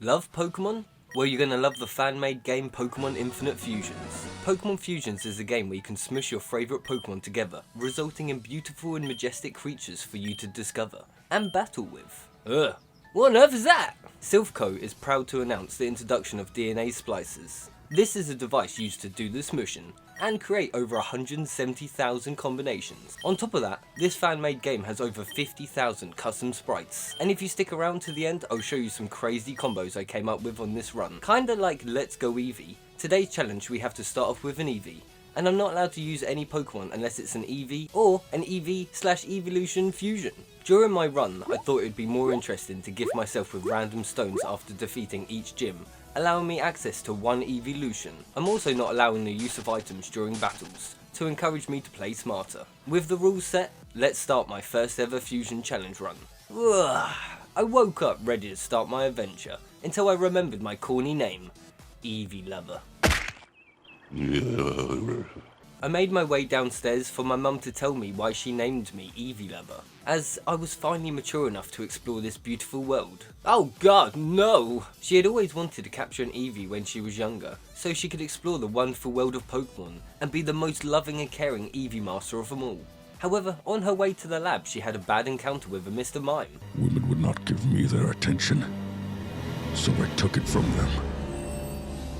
Love Pokemon? Well, you're gonna love the fan-made game Pokemon Infinite Fusions. Pokemon Fusions is a game where you can smush your favourite Pokemon together, resulting in beautiful and majestic creatures for you to discover and battle with. Ugh, what on earth is that? Silphco is proud to announce the introduction of DNA splicers. This is a device used to do the smushing and create over 170,000 combinations. On top of that, this fan-made game has over 50,000 custom sprites. And if you stick around to the end, I'll show you some crazy combos I came up with on this run. Kinda like Let's Go Eevee. Today's challenge, we have to start off with an Eevee. And I'm not allowed to use any Pokemon unless it's an Eevee or an Eevee/Eeveelution fusion. During my run, I thought it would be more interesting to gift myself with random stones after defeating each gym, allowing me access to one Eeveelution. I'm also not allowing the use of items during battles, to encourage me to play smarter. With the rules set, let's start my first ever fusion challenge run. Ugh. I woke up ready to start my adventure, until I remembered my corny name, Eeveelover. I made my way downstairs for my mum to tell me why she named me Eeveelover, as I was finally mature enough to explore this beautiful world. Oh god, no! She had always wanted to capture an Eevee when she was younger, so she could explore the wonderful world of Pokemon and be the most loving and caring Eevee master of them all. However, on her way to the lab, she had a bad encounter with a Mr. Mime. Women would not give me their attention, so I took it from them.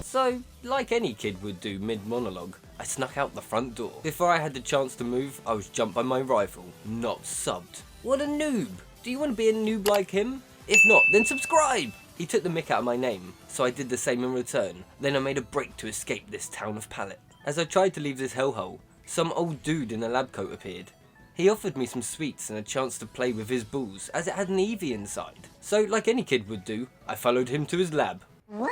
So, like any kid would do mid-monologue, I snuck out the front door. Before I had the chance to move, I was jumped by my rival, not subbed. What a noob! Do you want to be a noob like him? If not, then subscribe! He took the mick out of my name, so I did the same in return. Then I made a break to escape this town of Pallet. As I tried to leave this hellhole, some old dude in a lab coat appeared. He offered me some sweets and a chance to play with his balls, as it had an Eevee inside. So, like any kid would do, I followed him to his lab. What?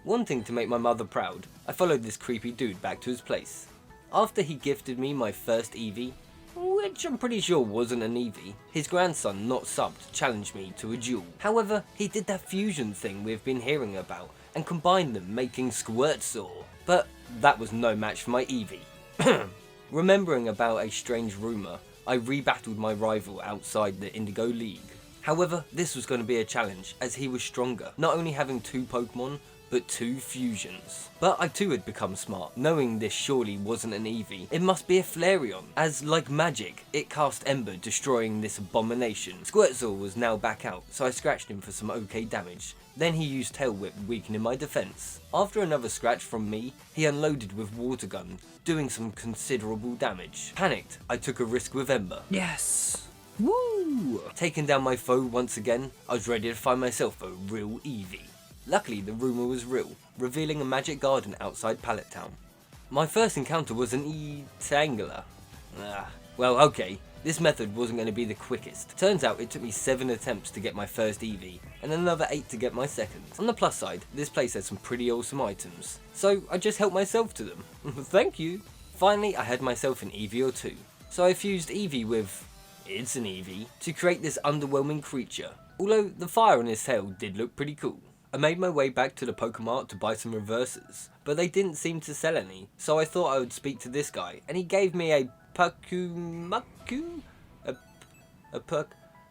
Wanting to make my mother proud, I followed this creepy dude back to his place. After he gifted me my first Eevee, which I'm pretty sure wasn't an Eevee, his grandson, not subbed, challenged me to a duel. However, he did that fusion thing we've been hearing about, and combined them making Squirtsaw. But that was no match for my Eevee. Remembering about a strange rumour, I rebattled my rival outside the Indigo League. However, this was going to be a challenge, as he was stronger, not only having 2 Pokemon, but 2 fusions. But I too had become smart, knowing this surely wasn't an Eevee. It must be a Flareon, as like magic, it cast Ember, destroying this abomination. Squirtsaw was now back out, so I scratched him for some okay damage. Then he used Tail Whip, weakening my defense. After another scratch from me, he unloaded with Water Gun, doing some considerable damage. Panicked, I took a risk with Ember. Yes! Woo! Taking down my foe once again, I was ready to find myself a real Eevee. Luckily, the rumour was real, revealing a magic garden outside Pallet Town. My first encounter was an Eetangler. Well, okay, this method wasn't going to be the quickest. Turns out it took me 7 attempts to get my first Eevee, and another 8 to get my second. On the plus side, this place has some pretty awesome items, so I just helped myself to them. Thank you! Finally, I had myself an Eevee or 2, so I fused Eevee with it's an Eevee to create this underwhelming creature, although the fire on his tail did look pretty cool. I made my way back to the Pokémon to buy some reverses, but they didn't seem to sell any, so I thought I would speak to this guy, and he gave me a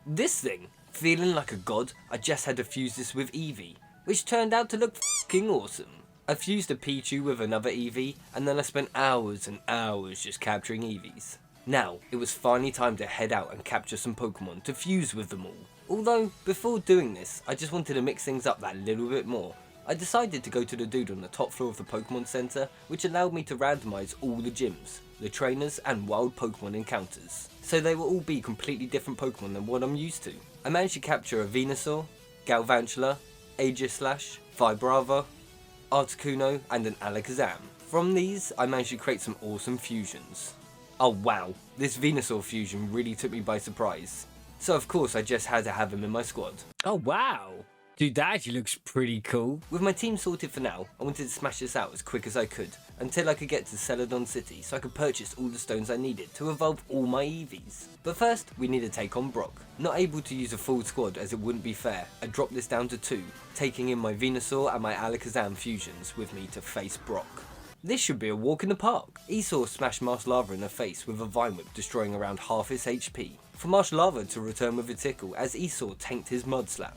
this thing. Feeling like a god, I just had to fuse this with Eevee, which turned out to look f***ing awesome. I fused a Pichu with another Eevee, and then I spent hours and hours just capturing Eevees. Now, it was finally time to head out and capture some Pokemon to fuse with them all. Although, before doing this, I just wanted to mix things up that little bit more. I decided to go to the dude on the top floor of the Pokemon Center, which allowed me to randomize all the gyms, the trainers and wild Pokemon encounters. So they will all be completely different Pokemon than what I'm used to. I managed to capture a Venusaur, Galvantula, Aegislash, Vibrava, Articuno and an Alakazam. From these, I managed to create some awesome fusions. Oh wow, this Venusaur fusion really took me by surprise. So of course I just had to have him in my squad. Oh wow! Dude, that actually looks pretty cool. With my team sorted for now, I wanted to smash this out as quick as I could, until I could get to Celadon City so I could purchase all the stones I needed to evolve all my Eevees. But first, we need to take on Brock. Not able to use a full squad as it wouldn't be fair, I dropped this down to 2, taking in my Venusaur and my Alakazam fusions with me to face Brock. This should be a walk in the park. Esau smashed Marshlarva in the face with a Vine Whip, destroying around half his HP. For Marshlarva to return with a tickle as Esau tanked his Mud Slap.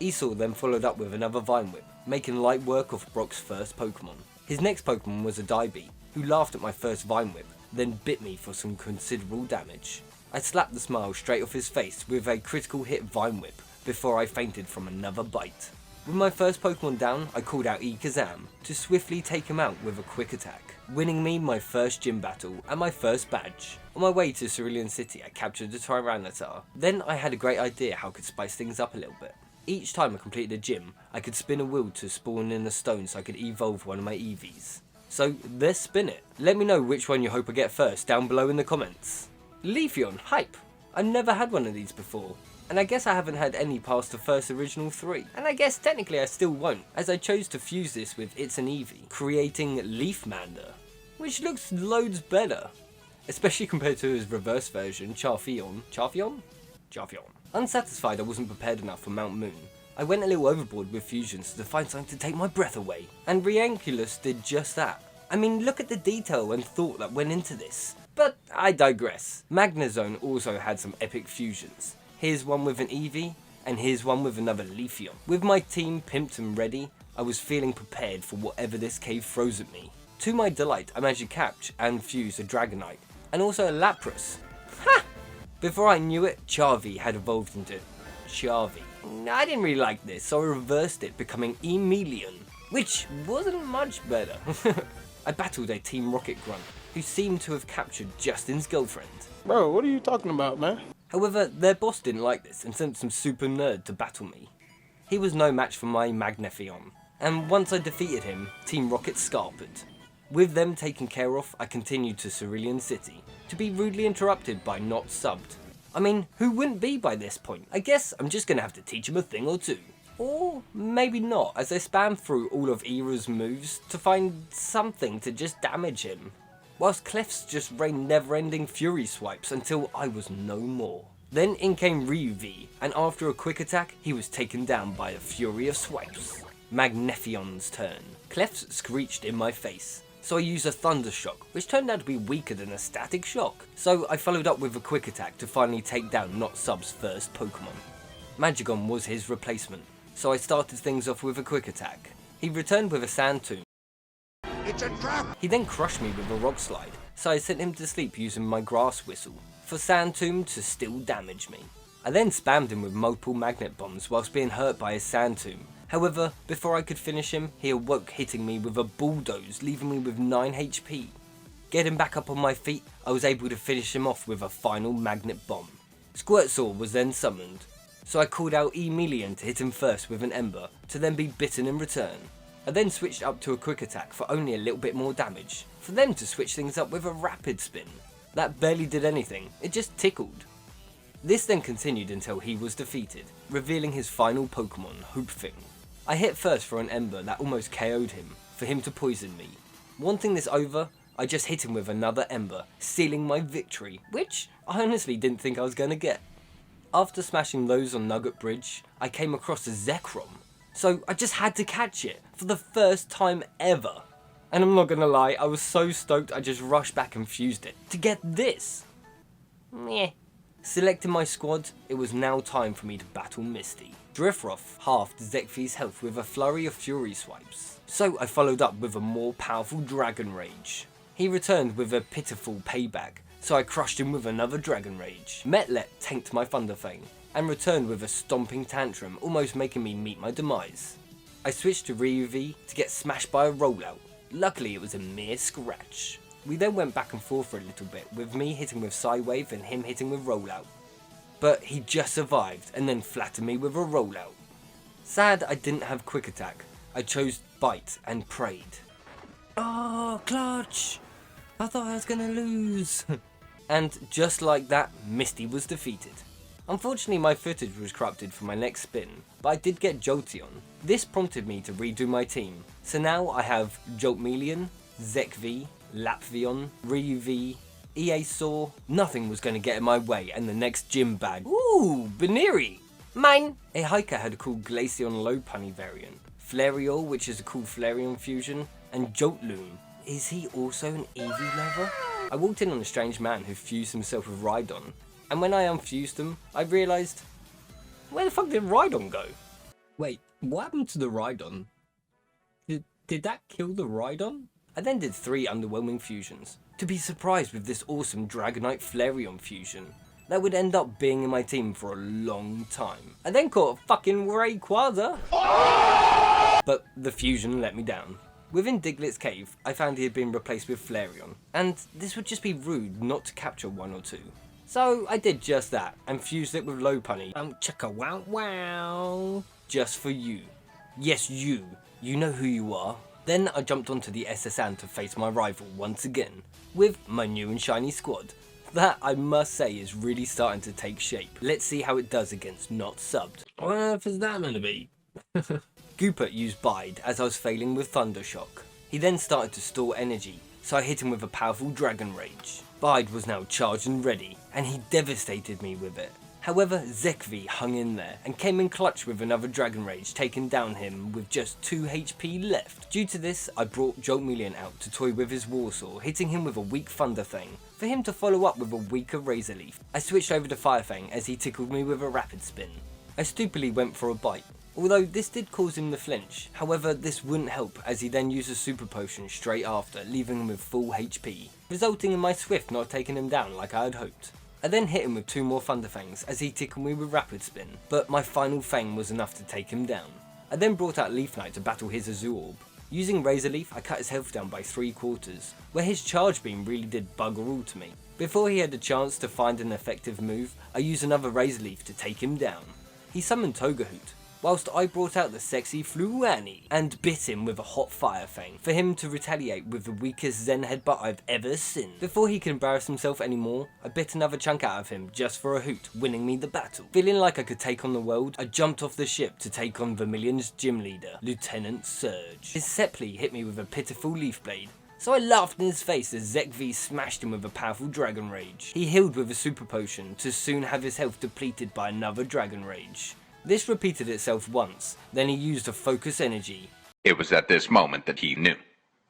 Esau then followed up with another Vine Whip, making light work of Brock's first Pokemon. His next Pokemon was a Daibi, who laughed at my first Vine Whip, then bit me for some considerable damage. I slapped the smile straight off his face with a critical hit Vine Whip before I fainted from another bite. With my first Pokemon down, I called out Eekazam to swiftly take him out with a quick attack, winning me my first gym battle and my first badge. On my way to Cerulean City, I captured the Tyranitar. Then I had a great idea how I could spice things up a little bit. Each time I completed a gym, I could spin a wheel to spawn in a stone so I could evolve one of my Eevees. So let's spin it. Let me know which one you hope I get first down below in the comments. Leafeon, hype! I've never had one of these before. And I guess I haven't had any past the first original 3. And I guess technically I still won't, as I chose to fuse this with It's an Eevee, creating Leafmander, which looks loads better. Especially compared to his reverse version, Charfion. Unsatisfied I wasn't prepared enough for Mount Moon, I went a little overboard with fusions to find something to take my breath away. And Rianculus did just that. I mean, look at the detail and thought that went into this. But I digress. Magnezone also had some epic fusions. Here's one with an Eevee, and here's one with another Leafeon. With my team pimped and ready, I was feeling prepared for whatever this cave throws at me. To my delight, I managed to catch and fuse a Dragonite, and also a Lapras. Ha! Before I knew it, Charvy had evolved into Charvy. I didn't really like this, so I reversed it, becoming Eeveelution, which wasn't much better. I battled a Team Rocket grunt, who seemed to have captured Justin's girlfriend. Bro, what are you talking about, man? However, their boss didn't like this and sent some super nerd to battle me. He was no match for my Magnefion, and once I defeated him, Team Rocket scarpered. With them taken care of, I continued to Cerulean City, to be rudely interrupted by not subbed. I mean, who wouldn't be by this point? I guess I'm just gonna have to teach him a thing or two. Or maybe not, as I spam through all of Era's moves to find something to just damage him. Whilst Clef's just rained never-ending Fury swipes until I was no more. Then in came Eevee, and after a quick attack, he was taken down by a fury of swipes. Magnefion's turn. Clef's screeched in my face, so I used a Thunder Shock, which turned out to be weaker than a Static Shock. So I followed up with a quick attack to finally take down Not Sub's first Pokemon. Magigon was his replacement, so I started things off with a quick attack. He returned with a Sand Tomb. It's a trap! He then crushed me with a Rock Slide, so I sent him to sleep using my Grass Whistle, for Sand Tomb to still damage me. I then spammed him with multiple Magnet Bombs whilst being hurt by his Sand Tomb. However, before I could finish him, he awoke hitting me with a Bulldoze, leaving me with 9 HP. Getting back up on my feet, I was able to finish him off with a final Magnet Bomb. Squirtsaw was then summoned, so I called out Eeveelution to hit him first with an Ember, to then be bitten in return. I then switched up to a quick attack for only a little bit more damage, for them to switch things up with a rapid spin. That barely did anything, it just tickled. This then continued until he was defeated, revealing his final Pokemon, Hoopfing. I hit first for an Ember that almost KO'd him, for him to poison me. Wanting this over, I just hit him with another Ember, sealing my victory, which I honestly didn't think I was going to get. After smashing those on Nugget Bridge, I came across a Zekrom. So I just had to catch it, for the first time ever. And I'm not gonna lie, I was so stoked I just rushed back and fused it, to get this. Meh. Selecting my squad, it was now time for me to battle Misty. Drifroth halved Zekvi's health with a flurry of Fury swipes, so I followed up with a more powerful Dragon Rage. He returned with a pitiful payback, so I crushed him with another Dragon Rage. Metlet tanked my Thunderfang, and returned with a stomping tantrum, almost making me meet my demise. I switched to Eevee to get smashed by a rollout. Luckily it was a mere scratch. We then went back and forth for a little bit, with me hitting with Psywave and him hitting with rollout. But he just survived and then flattened me with a rollout. Sad I didn't have quick attack. I chose Bite and prayed. Oh, clutch! I thought I was gonna lose. And just like that, Misty was defeated. Unfortunately my footage was corrupted for my next spin, but I did get Jolteon. This prompted me to redo my team, so now I have Joltmeleon, Zekvi, Lapvion, Eevee, Eesaw. Nothing was going to get in my way, and the next gym bag. Ooh, Baneri! Mine! A hiker had a cool Glaceon Lopunny variant, Flareon, which is a cool Flareon fusion, and Joltloon. Is he also an Eevee lover? I walked in on a strange man who fused himself with Rhydon, and when I unfused him, I realised, where the fuck did Rhydon go? Wait, what happened to the Rhydon? Did that kill the Rhydon? I then did 3 underwhelming fusions, to be surprised with this awesome Dragonite Flareon fusion that would end up being in my team for a long time. I then caught a fucking Rayquaza, but the fusion let me down. Within Diglett's cave, I found he had been replaced with Flareon, and this would just be rude not to capture 1 or 2. So I did just that, and fused it with Lopunny, chicka wow wow, just for you. Yes, you know who you are. Then I jumped onto the SSN to face my rival once again, with my new and shiny squad. That, I must say, is really starting to take shape. Let's see how it does against not subbed. What on earth is that meant to be? Goopert used Bide as I was failing with Thundershock. He then started to store energy, so I hit him with a powerful Dragon Rage. Bide was now charged and ready, and he devastated me with it. However, Zekvi hung in there and came in clutch with another Dragon Rage, taking down him with just 2 HP left. Due to this, I brought Joltmeleon out to toy with his Warsaw, hitting him with a weak Thunder Fang, for him to follow up with a weaker Razor Leaf. I switched over to Fire Fang as he tickled me with a Rapid Spin. I stupidly went for a bite, although this did cause him to flinch. However, this wouldn't help as he then used a Super Potion straight after, leaving him with full HP, resulting in my Swift not taking him down like I had hoped. I then hit him with 2 more Thunder Fangs as he tickled me with Rapid Spin, but my final Fang was enough to take him down. I then brought out Leaf Knight to battle his Azurorb. Using Razor Leaf, I cut his health down by 3/4, where his Charge Beam really did bugger all to me. Before he had a chance to find an effective move, I used another Razor Leaf to take him down. He summoned Togehoot, whilst I brought out the sexy Fluanny and bit him with a hot Fire Fang for him to retaliate with the weakest Zen Headbutt I've ever seen. Before he could embarrass himself anymore, I bit another chunk out of him just for a hoot, winning me the battle. Feeling like I could take on the world, I jumped off the ship to take on Vermillion's gym leader, Lieutenant Surge. His Sepli hit me with a pitiful Leaf Blade, so I laughed in his face as Zekvi smashed him with a powerful Dragon Rage. He healed with a Super Potion to soon have his health depleted by another Dragon Rage. This repeated itself once, then he used a Focus Energy. It was at this moment that he knew.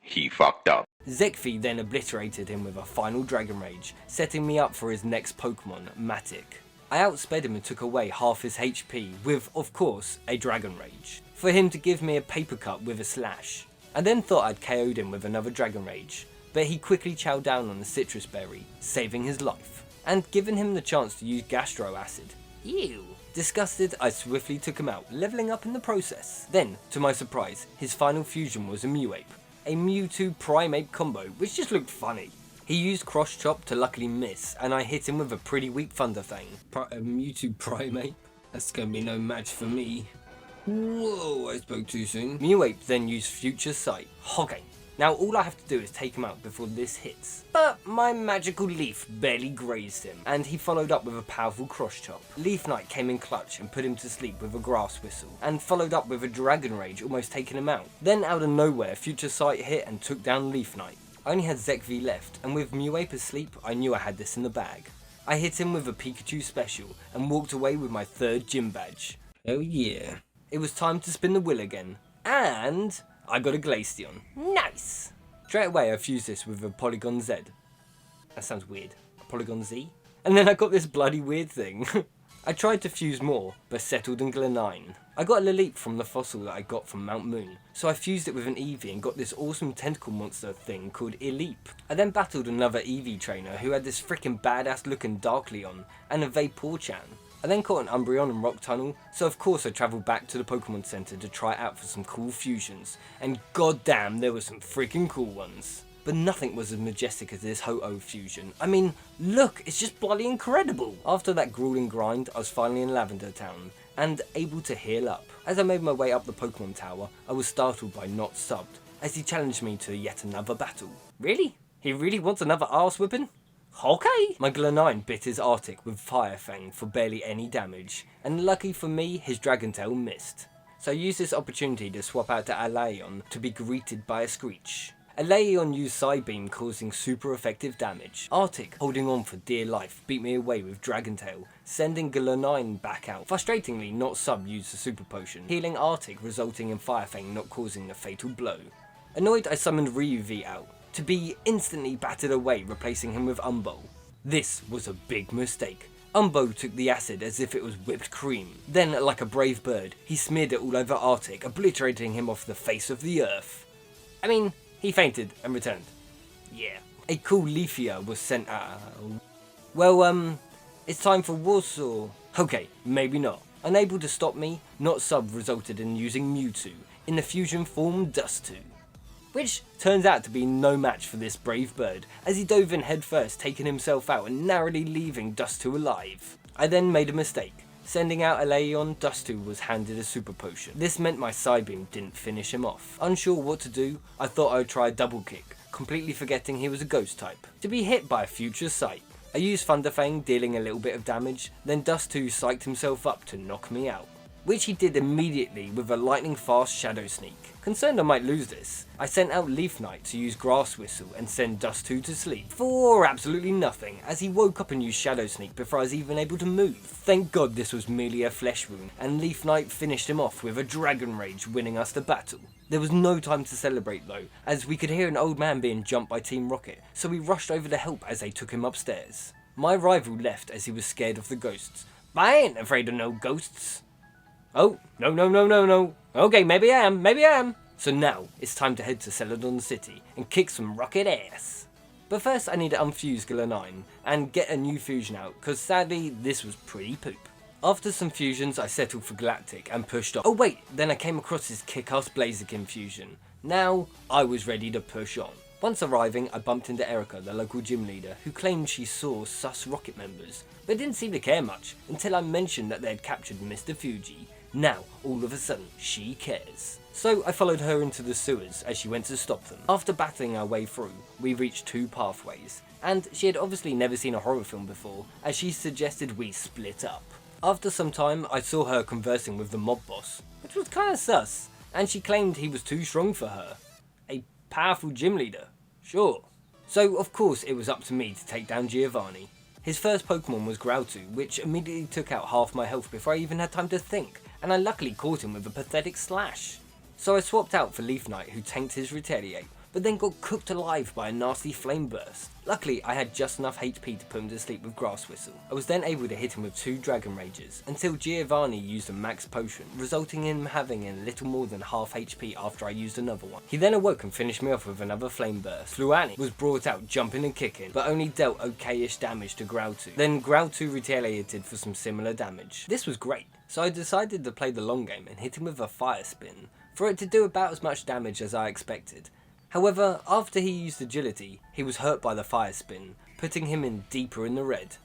He fucked up. Zekvi then obliterated him with a final Dragon Rage, setting me up for his next Pokemon, Matic. I outsped him and took away half his HP with, of course, a Dragon Rage, for him to give me a Paper Cut with a Slash. I then thought I'd KO'd him with another Dragon Rage, but he quickly chowed down on the Citrus Berry, saving his life, and giving him the chance to use Gastro Acid. Ew. Disgusted, I swiftly took him out, leveling up in the process. Then, to my surprise, his final fusion was a Mewape, a Mewtwo Primeape combo, which just looked funny. He used Cross Chop to luckily miss, and I hit him with a pretty weak Thunder Fang. A Mewtwo Primeape? That's gonna be no match for me. Whoa, I spoke too soon. Mewape then used Future Sight. Okay. Now all I have to do is take him out before this hits. But my magical leaf barely grazed him, and he followed up with a powerful Cross Chop. Leaf Knight came in clutch and put him to sleep with a Grass Whistle, and followed up with a Dragon Rage, almost taking him out. Then out of nowhere, Future Sight hit and took down Leaf Knight. I only had Zekvi left, and with Mewape asleep, I knew I had this in the bag. I hit him with a Pikachu Special, and walked away with my 3rd gym badge. Oh yeah. It was time to spin the wheel again, and I got a Glaceon. Nice! Straight away I fused this with a Polygon Z. That sounds weird. A Polygon Z? And then I got this bloody weird thing. I tried to fuse more, but settled in Glenine. I got a Lilip from the fossil that I got from Mount Moon, so I fused it with an Eevee and got this awesome tentacle monster thing called Eeleep. I then battled another Eevee trainer who had this freaking badass looking Darkleon and a Vapourchan. I then caught an Umbreon and Rock Tunnel, so of course I travelled back to the Pokemon Center to try it out for some cool fusions, and goddamn there were some freaking cool ones. But nothing was as majestic as this Ho-Oh fusion. I mean, look, it's just bloody incredible! After that grueling grind, I was finally in Lavender Town, and able to heal up. As I made my way up the Pokemon Tower, I was startled by Not Subbed, as he challenged me to yet another battle. Really? He really wants another arse whipping? Okay! My Glenine bit his Arctic with Fire Fang for barely any damage, and lucky for me, his Dragon Tail missed. So I used this opportunity to swap out to Alaeon to be greeted by a Screech. Alaeon used Psybeam causing super effective damage. Arctic, holding on for dear life, beat me away with Dragon Tail, sending Glenine back out. Frustratingly, Not Sub used the Super Potion, healing Arctic resulting in Fire Fang not causing a fatal blow. Annoyed, I summoned Ryuvi out, to be instantly battered away, replacing him with Umbol. This was a big mistake. Umbo took the acid as if it was whipped cream. Then, like a brave bird, he smeared it all over Arctic, obliterating him off the face of the earth. I mean, he fainted and returned. Yeah. A cool Leafia was sent out. Well, it's time for Warsaw. Okay, maybe not. Unable to stop me, Not Sub resulted in using Mewtwo in the fusion form Dustu, which turns out to be no match for this brave bird, as he dove in headfirst, taking himself out and narrowly leaving Dustu alive. I then made a mistake. Sending out a Leon, Dustu was handed a super potion. This meant my Psybeam didn't finish him off. Unsure what to do, I thought I would try a double kick, completely forgetting he was a ghost type. To be hit by a future sight, I used Thunderfang, dealing a little bit of damage, then Dustu psyched himself up to knock me out, which he did immediately with a lightning fast Shadow Sneak. Concerned I might lose this, I sent out Leaf Knight to use Grass Whistle and send Dustu to sleep, for absolutely nothing, as he woke up and used Shadow Sneak before I was even able to move. Thank God this was merely a flesh wound, and Leaf Knight finished him off with a Dragon Rage, winning us the battle. There was no time to celebrate though, as we could hear an old man being jumped by Team Rocket, so we rushed over to help as they took him upstairs. My rival left as he was scared of the ghosts. But I ain't afraid of no ghosts. Oh, no. Okay, maybe I am. So now, it's time to head to Celadon City and kick some rocket ass. But first I need to unfuse Gala9 and get a new fusion out, cause sadly this was pretty poop. After some fusions I settled for Galactic and pushed off. Oh wait, then I came across his kick-ass Blaziken fusion. Now, I was ready to push on. Once arriving, I bumped into Erika, the local gym leader, who claimed she saw sus Rocket members, but didn't seem to care much until I mentioned that they had captured Mr. Fuji. Now, all of a sudden, she cares. So I followed her into the sewers as she went to stop them. After battling our way through, we reached two pathways, and she had obviously never seen a horror film before, as she suggested we split up. After some time, I saw her conversing with the mob boss, which was kinda sus, and she claimed he was too strong for her. A powerful gym leader, sure. So of course it was up to me to take down Giovanni. His first Pokemon was Groudon, which immediately took out half my health before I even had time to think, and I luckily caught him with a pathetic slash. So I swapped out for Leaf Knight, who tanked his Retaliate, but then got cooked alive by a nasty flame burst. Luckily I had just enough HP to put him to sleep with Grass Whistle. I was then able to hit him with 2 Dragon Rages, until Giovanni used a max potion, resulting in him having a little more than half HP after I used another one. He then awoke and finished me off with another flame burst. Fluani was brought out jumping and kicking, but only dealt okay-ish damage to Groudon. Then Groudon retaliated for some similar damage. This was great, so I decided to play the long game and hit him with a Fire Spin, for it to do about as much damage as I expected. However, after he used agility, he was hurt by the Fire Spin, putting him in deeper in the red.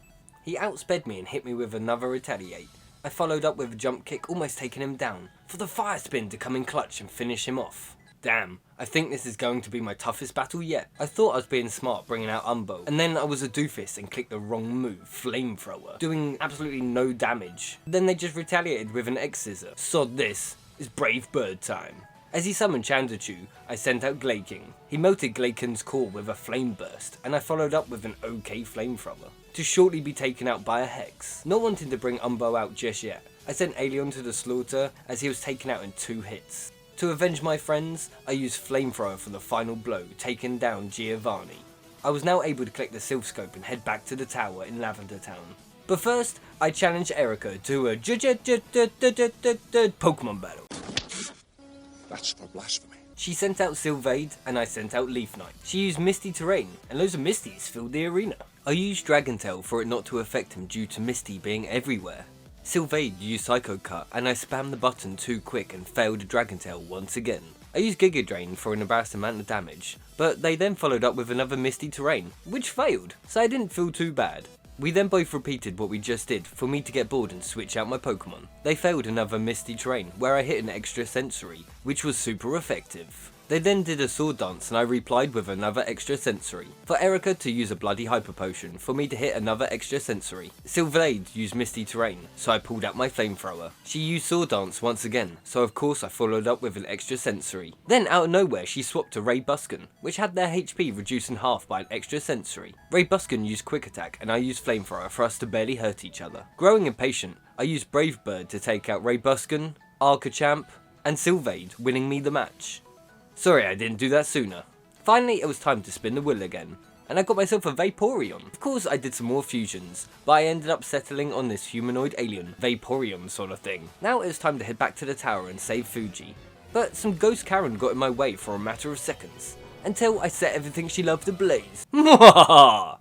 He outsped me and hit me with another Retaliate. I followed up with a jump kick, almost taking him down, for the Fire Spin to come in clutch and finish him off. Damn, I think this is going to be my toughest battle yet. I thought I was being smart bringing out Umbo, and then I was a doofus and clicked the wrong move, Flamethrower, doing absolutely no damage. Then they just retaliated with an X-Scissor. Sod this, it's Brave Bird time. As he summoned Chandachu, I sent out Glaking. He melted Glaken's core with a Flame Burst, and I followed up with an OK Flamethrower, to shortly be taken out by a Hex. Not wanting to bring Umbo out just yet, I sent Aeon to the slaughter as he was taken out in 2 hits. To avenge my friends, I used Flamethrower for the final blow, taking down Giovanni. I was now able to collect the Sylph Scope and head back to the tower in Lavender Town. But first, I challenged Erika to a Pokemon battle. That's for blasphemy. She sent out Sylvade, and I sent out Leaf Knight. She used Misty Terrain, and loads of Misties filled the arena. I used Dragon Tail for it not to affect him due to Misty being everywhere. Sylvade used Psycho Cut, and I spammed the button too quick and failed Dragon Tail once again. I used Giga Drain for an embarrassing amount of damage, but they then followed up with another Misty Terrain, which failed, so I didn't feel too bad. We then both repeated what we just did for me to get bored and switch out my Pokemon. They failed another Misty Terrain, where I hit an extra sensory, which was super effective. They then did a sword dance and I replied with another extra sensory. For Erika to use a bloody hyper potion, for me to hit another extra sensory. Sylvade used Misty Terrain, so I pulled out my flamethrower. She used sword dance once again, so of course I followed up with an extra sensory. Then out of nowhere she swapped to Ray Buskin, which had their HP reduced in half by an extra sensory. Ray Buskin used quick attack and I used flamethrower for us to barely hurt each other. Growing impatient, I used Brave Bird to take out Ray Buskin, Arcachamp, and Sylvade, winning me the match. Sorry I didn't do that sooner. Finally it was time to spin the wheel again. and I got myself a Vaporeon. Of course I did some more fusions, but I ended up settling on this humanoid alien, Vaporeon sort of thing. Now it was time to head back to the tower and save Fuji, but some ghost Karen got in my way for a matter of seconds, until I set everything she loved ablaze. I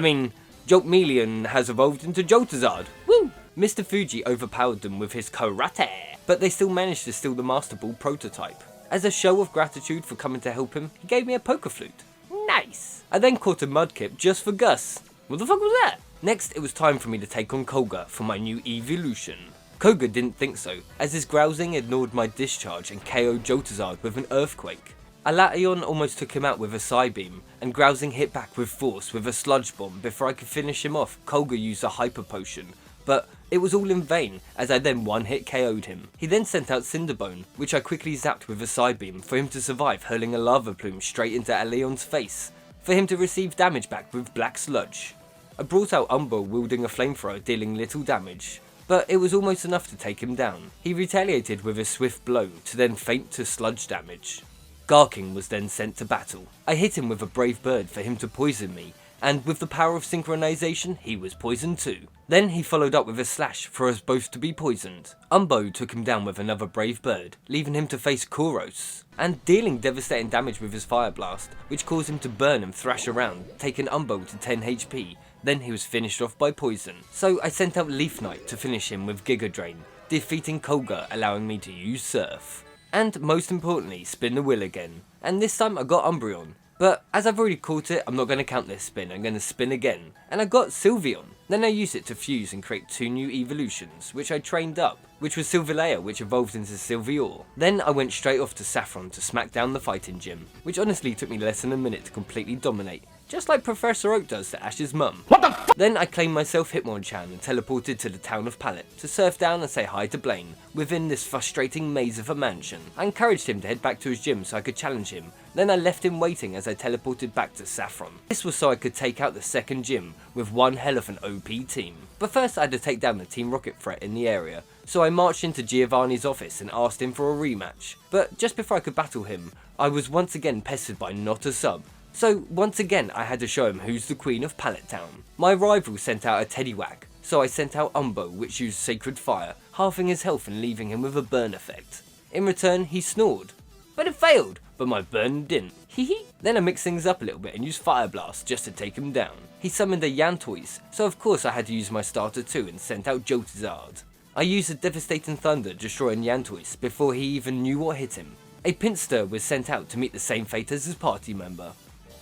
mean, Joltmeleon has evolved into Joltazard. Woo! Mr. Fuji overpowered them with his karate, but they still managed to steal the Master Ball prototype. As a show of gratitude for coming to help him, he gave me a poker flute. Nice! I then caught a Mudkip just for Gus. What the fuck was that? Next, it was time for me to take on Koga for my new Eeveelution. Koga didn't think so, as his grousing ignored my discharge and KO'd Joltazard with an earthquake. Alation almost took him out with a Psybeam, and grousing hit back with force with a sludge bomb. Before I could finish him off, Koga used a hyper potion, but it was all in vain, as I then one-hit KO'd him. He then sent out Cinderbone, which I quickly zapped with a Psybeam for him to survive, hurling a lava plume straight into Aleon's face, for him to receive damage back with Black Sludge. I brought out Umbo wielding a flamethrower, dealing little damage, but it was almost enough to take him down. He retaliated with a swift blow, to then faint to sludge damage. Garking was then sent to battle. I hit him with a Brave Bird for him to poison me, and with the power of synchronization, he was poisoned too. Then he followed up with a Slash for us both to be poisoned. Umbo took him down with another Brave Bird, leaving him to face Koros, and dealing devastating damage with his Fire Blast, which caused him to burn and thrash around, taking Umbo to 10 HP. Then he was finished off by poison. So I sent out Leaf Knight to finish him with Giga Drain, defeating Koga, allowing me to use Surf. And most importantly, spin the wheel again. And this time I got Umbreon. But as I've already caught it, I'm not going to count this spin, I'm going to spin again. And I got Sylveon. Then I used it to fuse and create 2 new Eeveelutions, which I trained up, which was Sylveon, which evolved into Sylveon. Then I went straight off to Saffron to smack down the fighting gym, which honestly took me less than a minute to completely dominate, just like Professor Oak does to Ash's mum. What the f? Then I claimed myself Hitmonchan and teleported to the town of Pallet to surf down and say hi to Blaine within this frustrating maze of a mansion. I encouraged him to head back to his gym so I could challenge him. Then I left him waiting as I teleported back to Saffron. This was so I could take out the second gym with one hell of an OP team. But first I had to take down the Team Rocket threat in the area, so I marched into Giovanni's office and asked him for a rematch. But just before I could battle him, I was once again pestered by not a sub. So once again I had to show him who's the queen of Pallet Town. My rival sent out a Teddywhack, so I sent out Umbo, which used Sacred Fire, halving his health and leaving him with a burn effect. In return he snored, but it failed, but my burn didn't. Hehe. Then I mixed things up a little bit and used Fire Blast just to take him down. He summoned a Yantoise, so of course I had to use my starter too and sent out Joltazard. I used a devastating thunder destroying Yantoise before he even knew what hit him. A Pinstir was sent out to meet the same fate as his party member.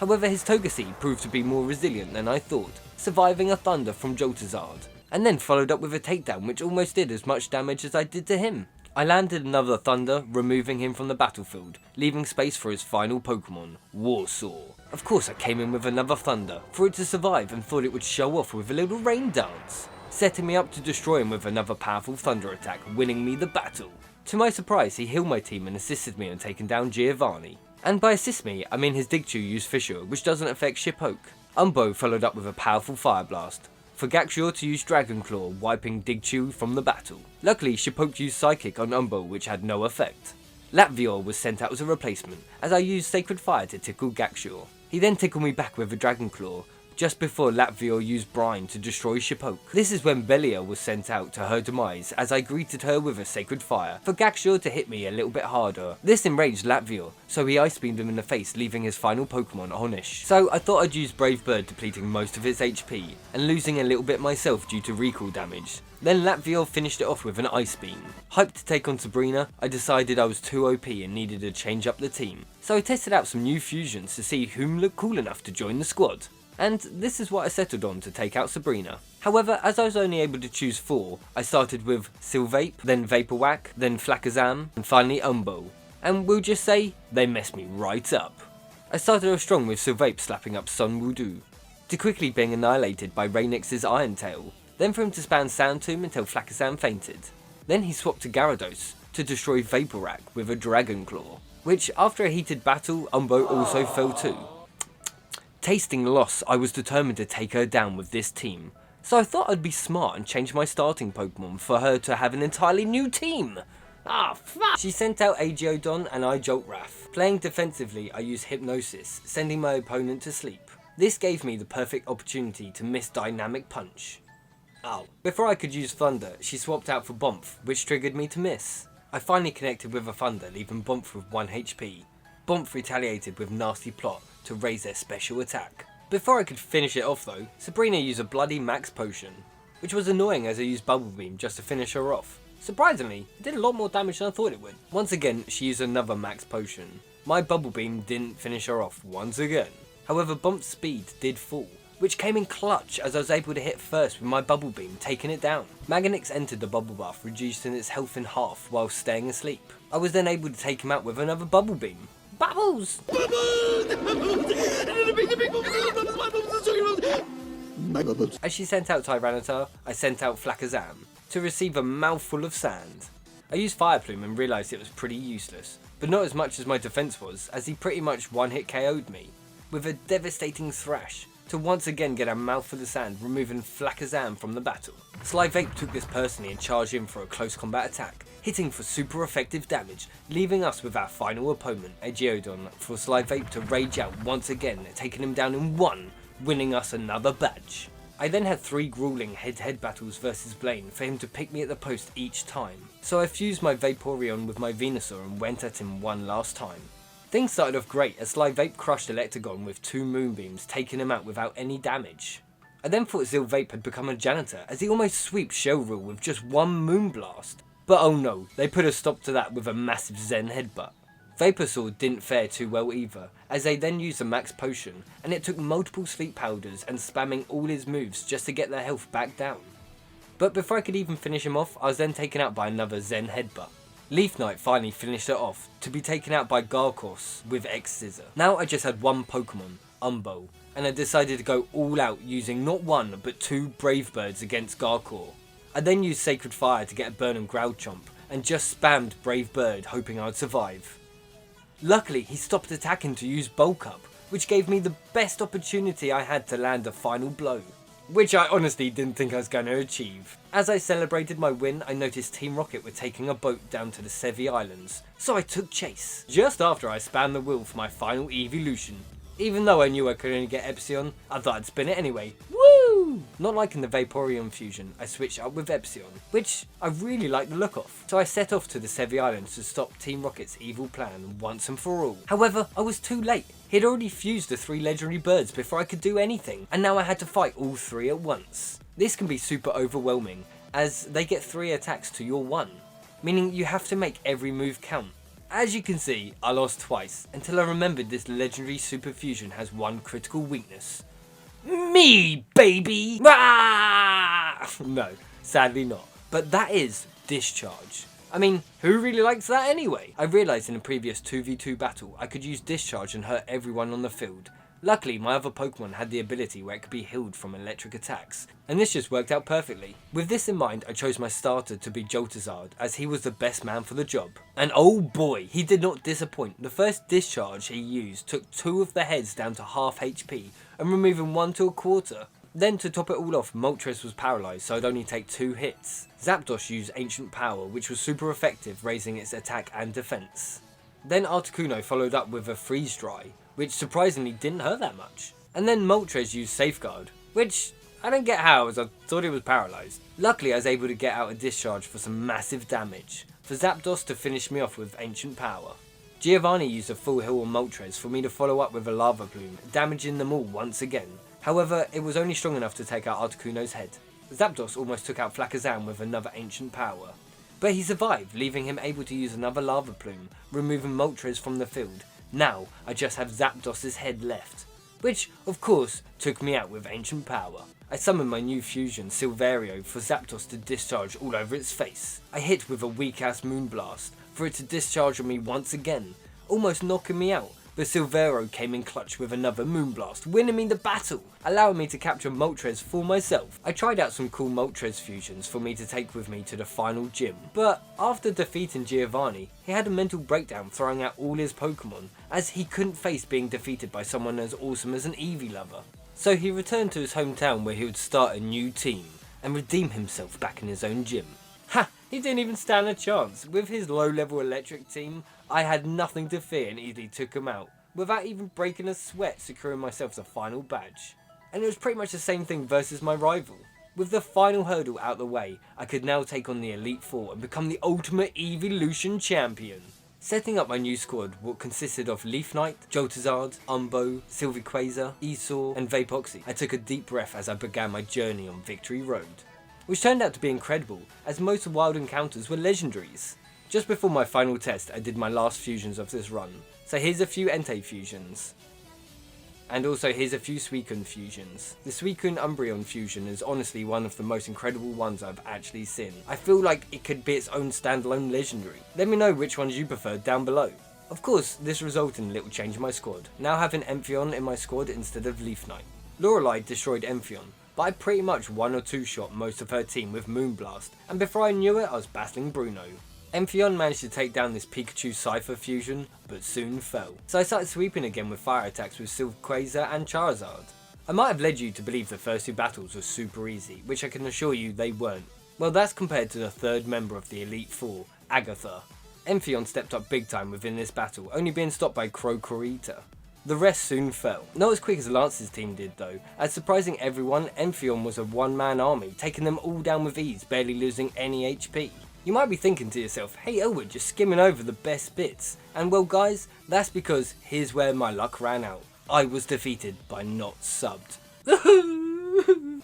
However, his Togepi proved to be more resilient than I thought, surviving a thunder from Joltazard, and then followed up with a takedown which almost did as much damage as I did to him. I landed another thunder, removing him from the battlefield, leaving space for his final Pokemon, Warsaw. Of course I came in with another thunder, for it to survive, and thought it would show off with a little rain dance, setting me up to destroy him with another powerful thunder attack, winning me the battle. To my surprise, he healed my team and assisted me in taking down Giovanni. And by assist me, I mean his Digchu used Fissure, which doesn't affect Shipoke. Umbo followed up with a powerful Fire Blast, for Gaxior to use Dragon Claw, wiping Digchu from the battle. Luckily, Shipoke used Psychic on Umbo, which had no effect. Latvior was sent out as a replacement, as I used Sacred Fire to tickle Gaxior. He then tickled me back with a Dragon Claw, just before Latvior used Brine to destroy Shipoke. This is when Belia was sent out to her demise, as I greeted her with a Sacred Fire, for Gaxior to hit me a little bit harder. This enraged Latvior, so he Ice Beamed him in the face, leaving his final Pokemon Onish. So I thought I'd use Brave Bird, depleting most of its HP, and losing a little bit myself due to recall damage. Then Latvior finished it off with an Ice Beam. Hyped to take on Sabrina, I decided I was too OP and needed to change up the team. So I tested out some new fusions to see whom looked cool enough to join the squad. And this is what I settled on to take out Sabrina. However, as I was only able to choose 4, I started with Sylvape, then Vaporwhack, then Flakazam, and finally Umbo. And we'll just say, they messed me right up. I started off strong with Sylvape slapping up Sun Wudu, to quickly being annihilated by Raynix's Iron Tail, then for him to spam Sand Tomb until Flakazam fainted. Then he swapped to Gyarados to destroy Vaporwhack with a Dragon Claw, which after a heated battle, Umbo also fell too. Tasting loss, I was determined to take her down with this team, so I thought I'd be smart and change my starting Pokemon for her to have an entirely new team. Ah, fuck! She sent out Aegeodon and I Joltrath. Playing defensively, I used Hypnosis, sending my opponent to sleep. This gave me the perfect opportunity to miss Dynamic Punch. Oh. Before I could use Thunder, she swapped out for Bomph, which triggered me to miss. I finally connected with a Thunder, leaving Bomph with 1 HP. Bomph retaliated with Nasty Plot to raise their special attack. Before I could finish it off though, Sabrina used a bloody Max Potion, which was annoying as I used Bubble Beam just to finish her off. Surprisingly, it did a lot more damage than I thought it would. Once again, she used another Max Potion. My Bubble Beam didn't finish her off once again. However, Bumph's speed did fall, which came in clutch as I was able to hit first with my Bubble Beam, taking it down. Magnix entered the bubble bath, reducing its health in half while staying asleep. I was then able to take him out with another Bubble Beam. Bubbles! As she sent out Tyranitar, I sent out Flakazam to receive a mouthful of sand. I used Fire Plume and realised it was pretty useless, but not as much as my defence was, as he pretty much one-hit KO'd me with a devastating thrash to once again get a mouthful of sand, removing Flakazam from the battle. Slivape took this personally and charged in for a close combat attack, hitting for super effective damage, leaving us with our final opponent, Aegeodon, for Slivape to rage out once again, taking him down in one, winning us another badge. I then had 3 grueling head-to-head battles versus Blaine for him to pick me at the post each time, so I fused my Vaporeon with my Venusaur and went at him one last time. Things started off great as Slivape crushed Electagon with 2 Moonbeams, taking him out without any damage. I then thought Zilvape had become a janitor as he almost sweeps Shell Rule with just 1 Moonblast. But oh no, they put a stop to that with a massive Zen Headbutt. Vaposaur didn't fare too well either, as they then used a Max Potion, and it took multiple Sleep Powders and spamming all his moves just to get their health back down. But before I could even finish him off, I was then taken out by another Zen Headbutt. Leaf Knight finally finished it off, to be taken out by Garkos with X-Scissor. Now I just had 1 Pokemon, Umbo, and I decided to go all out using not 1 but 2 Brave Birds against Garkor. I then used Sacred Fire to get a burn and Growlchomp, and just spammed Brave Bird hoping I'd survive. Luckily he stopped attacking to use Bulk Up, which gave me the best opportunity I had to land a final blow, which I honestly didn't think I was going to achieve. As I celebrated my win, I noticed Team Rocket were taking a boat down to the Sevi Islands, so I took chase. Just after I spammed the wheel for my final Eeveelution. Even though I knew I could only get Epsilon, I thought I'd spin it anyway. Woo! Not liking the Vaporeon fusion, I switched up with Epsilon, which I really like the look of. So I set off to the Sevi Islands to stop Team Rocket's evil plan once and for all. However, I was too late. He'd already fused the 3 legendary birds before I could do anything, and now I had to fight all 3 at once. This can be super overwhelming, as they get 3 attacks to your 1, meaning you have to make every move count. As you can see, I lost twice, until I remembered this legendary super fusion has 1 critical weakness. Me, baby! Ah! No, sadly not. But that is Discharge. I mean, who really likes that anyway? I realised in a previous 2v2 battle I could use Discharge and hurt everyone on the field. Luckily, my other Pokemon had the ability where it could be healed from electric attacks, and this just worked out perfectly. With this in mind, I chose my starter to be Joltazard, as he was the best man for the job. And oh boy, he did not disappoint. The first Discharge he used took 2 of the heads down to half HP, and removing 1 to a quarter. Then to top it all off, Moltres was paralysed, so I'd only take 2 hits. Zapdos used Ancient Power, which was super effective, raising its attack and defence. Then Articuno followed up with a Freeze Dry, which surprisingly didn't hurt that much. And then Moltres used Safeguard, which I don't get how, as I thought it was paralysed. Luckily I was able to get out a Discharge for some massive damage, for Zapdos to finish me off with Ancient Power. Giovanni used a full heal on Moltres for me to follow up with a Lava Plume, damaging them all once again. However, it was only strong enough to take out Articuno's head. Zapdos almost took out Flakazam with another Ancient Power, but he survived, leaving him able to use another Lava Plume, removing Moltres from the field. Now, I just have Zapdos' head left, which, of course, took me out with Ancient Power. I summoned my new fusion, Silverio, for Zapdos to discharge all over its face. I hit with a weak-ass Moonblast, for it to discharge on me once again, almost knocking me out, but Silvero came in clutch with another Moonblast, winning me the battle, allowing me to capture Moltres for myself. I tried out some cool Moltres fusions for me to take with me to the final gym, but after defeating Giovanni, he had a mental breakdown throwing out all his Pokemon, as he couldn't face being defeated by someone as awesome as an Eevee lover. So he returned to his hometown where he would start a new team, and redeem himself back in his own gym. Ha! He didn't even stand a chance. With his low level electric team, I had nothing to fear and easily took him out, without even breaking a sweat, securing myself the final badge. And it was pretty much the same thing versus my rival. With the final hurdle out the way, I could now take on the Elite Four and become the ultimate Eeveelution champion. Setting up my new squad, what consisted of Leaf Knight, Joltazard, Umbo, Sylvequaza, Esau and Vapoxy, I took a deep breath as I began my journey on Victory Road. Which turned out to be incredible, as most wild encounters were legendaries. Just before my final test, I did my last fusions of this run. So here's a few Entei fusions. And also here's a few Suicune fusions. The Suicune Umbreon fusion is honestly one of the most incredible ones I've actually seen. I feel like it could be its own standalone legendary. Let me know which ones you preferred down below. Of course, this resulted in a little change in my squad, now having Emphion in my squad instead of Leaf Knight. Lorelei destroyed Emphion, but I pretty much one or two shot most of her team with Moonblast, and before I knew it I was battling Bruno. Emphion managed to take down this Pikachu Cypher fusion, but soon fell. So I started sweeping again with fire attacks with Sylvequaza and Charizard. I might have led you to believe the first two battles were super easy, which I can assure you they weren't. Well, that's compared to the third member of the Elite Four, Agatha. Emphion stepped up big time within this battle, only being stopped by Crocorita. The rest soon fell. Not as quick as Lance's team did though, as surprising everyone, Emphion was a one-man army, taking them all down with ease, barely losing any HP. You might be thinking to yourself, hey Elwood, just skimming over the best bits. And well guys, that's because here's where my luck ran out. I was defeated by not subbed.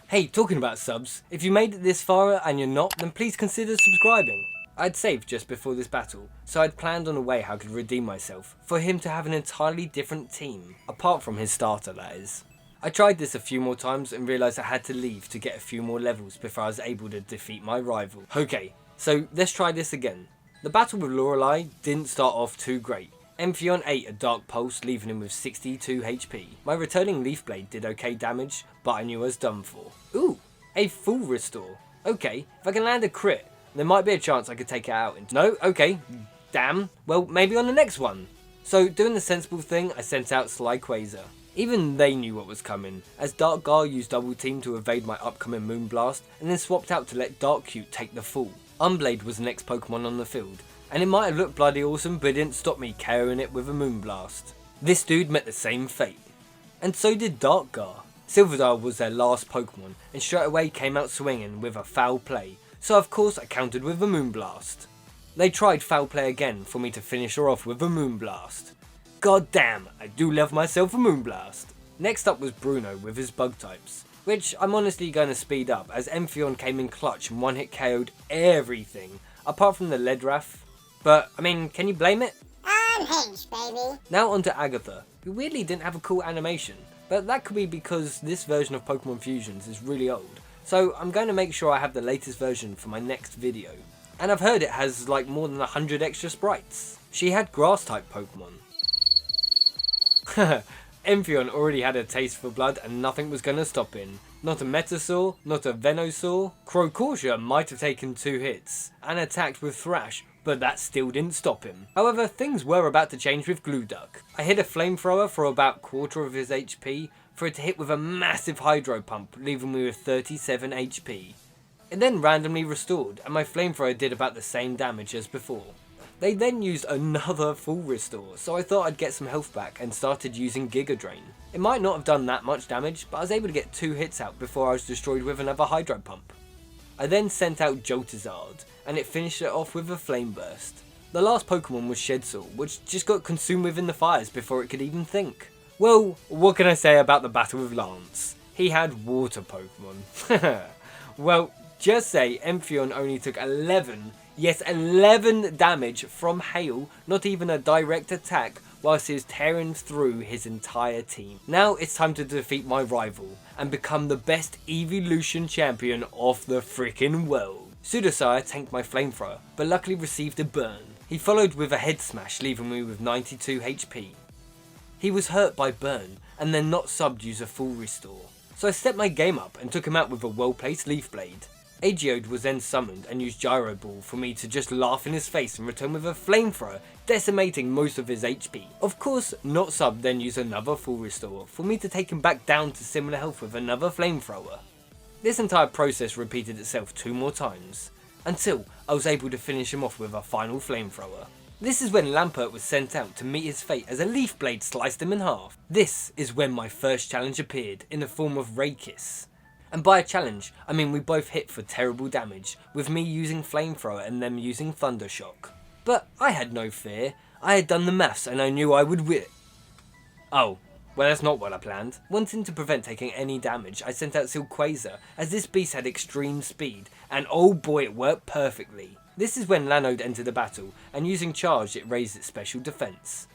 Hey, talking about subs, if you made it this far and you're not, then please consider subscribing. I'd saved just before this battle, so I'd planned on a way how I could redeem myself, for him to have an entirely different team, apart from his starter that is. I tried this a few more times and realised I had to leave to get a few more levels before I was able to defeat my rival. Okay. So let's try this again. The battle with Lorelei didn't start off too great. Emphion ate a Dark Pulse, leaving him with 62 HP. My returning Leaf Blade did okay damage, but I knew I was done for. Ooh, a full restore. Okay, if I can land a crit, there might be a chance I could take it out. No? Okay, damn. Well, maybe on the next one. So doing the sensible thing, I sent out Slyquaza. Even they knew what was coming, as Dark Gar used Double Team to evade my upcoming Moonblast, and then swapped out to let Dark Cute take the fall. Unblade was the next Pokemon on the field, and it might have looked bloody awesome, but it didn't stop me KOing it with a Moonblast. This dude met the same fate. And so did Dark Gar. Silverstar was their last Pokemon, and straight away came out swinging with a foul play, so of course I countered with a Moonblast. They tried foul play again for me to finish her off with a Moonblast. God damn, I do love myself a Moonblast. Next up was Bruno with his bug types, which I'm honestly going to speed up as Emphion came in clutch and one hit KO'd everything, apart from the Ledrath. But, I mean, can you blame it? Unhinged, baby. Now on to Agatha, who weirdly didn't have a cool animation, but that could be because this version of Pokemon Fusions is really old, so I'm going to make sure I have the latest version for my next video. And I've heard it has like more than 100 extra sprites. She had grass type Pokemon. Emphion already had a taste for blood and nothing was going to stop him. Not a Metasaur, not a Venusaur. Crocorita might have taken 2 hits and attacked with Thrash, but that still didn't stop him. However, things were about to change with Gluduck. I hit a flamethrower for about quarter of his HP for it to hit with a massive Hydro Pump, leaving me with 37 HP. It then randomly restored and my flamethrower did about the same damage as before. They then used another full restore, so I thought I'd get some health back and started using Giga Drain. It might not have done that much damage, but I was able to get 2 hits out before I was destroyed with another Hydro Pump. I then sent out Joltazard, and it finished it off with a Flame Burst. The last Pokemon was Shedsaw, which just got consumed within the fires before it could even think. Well, what can I say about the battle with Lance? He had water Pokemon. Well, just say Emphion only took 11 damage from hail, not even a direct attack, whilst he was tearing through his entire team. Now it's time to defeat my rival and become the best Eeveelution champion of the freaking world. Sudosire tanked my flamethrower, but luckily received a burn. He followed with a head smash, leaving me with 92 HP. He was hurt by burn, and then not subbed use a full restore. So I stepped my game up and took him out with a well-placed Leaf Blade. Ageode was then summoned and used Gyro Ball for me to just laugh in his face and return with a flamethrower, decimating most of his HP. Of course, not sub then used another full restore for me to take him back down to similar health with another flamethrower. This entire process repeated itself 2 more times. until I was able to finish him off with a final flamethrower. This is when Lampert was sent out to meet his fate as a leaf blade sliced him in half. This is when my first challenge appeared in the form of Rakis. And by a challenge, I mean we both hit for terrible damage, with me using flamethrower and them using thundershock. But I had no fear. I had done the maths and I knew I would win. Oh, well that's not what I planned. Wanting to prevent taking any damage, I sent out Silquazer, as this beast had extreme speed, and oh boy it worked perfectly. This is when Lanode entered the battle, and using charge it raised its special defense,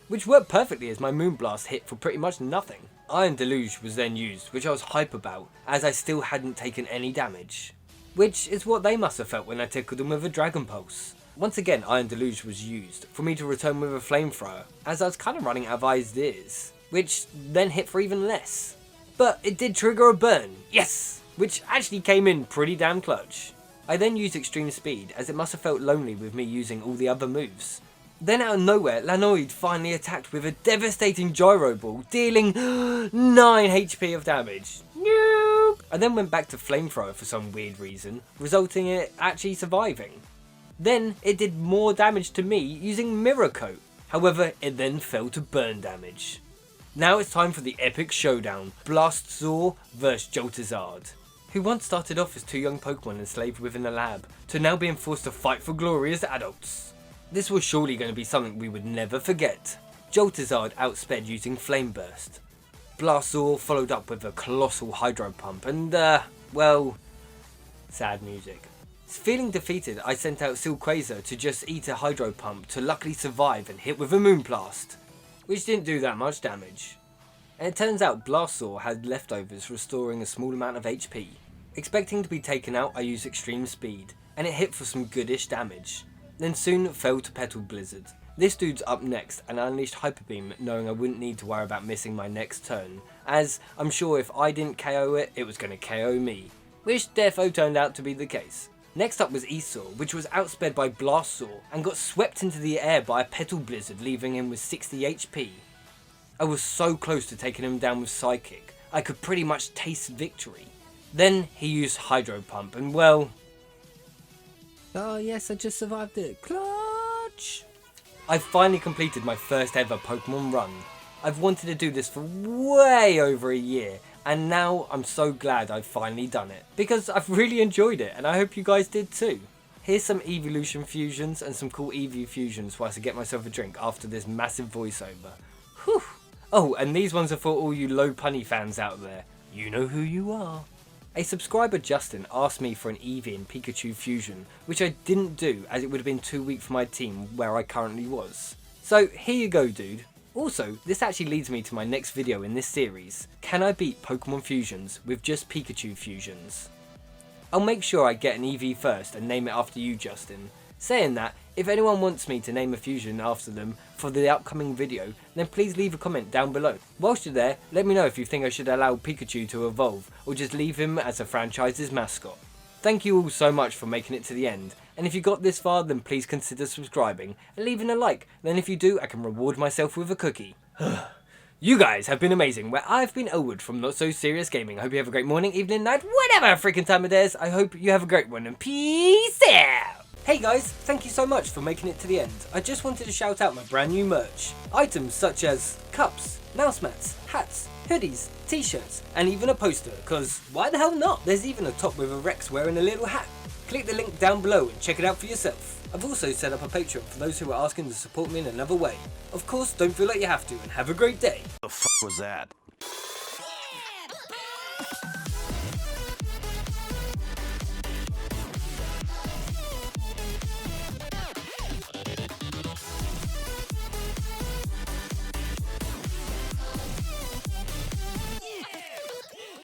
which worked perfectly as my Moonblast hit for pretty much nothing. Iron Deluge was then used, which I was hype about, as I still hadn't taken any damage. Which is what they must have felt when I tickled them with a Dragon Pulse. Once again Iron Deluge was used, for me to return with a Flamethrower, as I was kind of running out of ideas, which then hit for even less. But it did trigger a burn, yes! Which actually came in pretty damn clutch. I then used Extreme Speed, as it must have felt lonely with me using all the other moves. Then out of nowhere, Lanoid finally attacked with a devastating Gyro Ball, dealing 9 HP of damage. Nope. I then went back to Flamethrower for some weird reason, resulting in it actually surviving. Then it did more damage to me using Mirror Coat, however it then fell to burn damage. Now it's time for the epic showdown, Blastoise vs Joltizard, who once started off as 2 young Pokemon enslaved within a lab, to now being forced to fight for glory as adults. This was surely going to be something we would never forget. Joltizard outsped using Flame Burst. Blastoise followed up with a colossal Hydro Pump and well, sad music. Feeling defeated, I sent out Silquazer to just eat a Hydro Pump to luckily survive and hit with a Moonblast, which didn't do that much damage. And it turns out Blastoise had leftovers restoring a small amount of HP. Expecting to be taken out, I used Extreme Speed, and it hit for some goodish damage. Then soon fell to Petal Blizzard. This dude's up next, and I unleashed Hyper Beam knowing I wouldn't need to worry about missing my next turn, as I'm sure if I didn't KO it, it was going to KO me. Which defo turned out to be the case. Next up was Esau, which was outsped by Blastoise and got swept into the air by a Petal Blizzard, leaving him with 60 HP. I was so close to taking him down with Psychic, I could pretty much taste victory. Then he used Hydro Pump and well... oh yes, I just survived it. Clutch! I've finally completed my first ever Pokemon run. I've wanted to do this for way over a year, and now I'm so glad I've finally done it, because I've really enjoyed it and I hope you guys did too. Here's some Eeveelution fusions and some cool Eeveelutions whilst I get myself a drink after this massive voiceover. Whew! Oh, and these ones are for all you low punny fans out there. You know who you are. A subscriber, Justin, asked me for an Eevee and Pikachu fusion, which I didn't do as it would have been too weak for my team where I currently was. So here you go, dude. Also, this actually leads me to my next video in this series. Can I beat Pokemon fusions with just Pikachu fusions? I'll make sure I get an Eevee first and name it after you, Justin. Saying that, if anyone wants me to name a fusion after them for the upcoming video, then please leave a comment down below. Whilst you're there, let me know if you think I should allow Pikachu to evolve, or just leave him as the franchise's mascot. Thank you all so much for making it to the end, and if you got this far then please consider subscribing and leaving a like, then if you do I can reward myself with a cookie. You guys have been amazing, where I've been Elwood from Not So Serious Gaming. I hope you have a great morning, evening, night, whatever freaking time it is. I hope you have a great one and peace out! Hey guys, thank you so much for making it to the end. I just wanted to shout out my brand new merch. Items such as cups, mouse mats, hats, hoodies, t-shirts, and even a poster, cause why the hell not? There's even a top with a Rex wearing a little hat. Click the link down below and check it out for yourself. I've also set up a Patreon for those who are asking to support me in another way. Of course, don't feel like you have to, and have a great day. The f was that?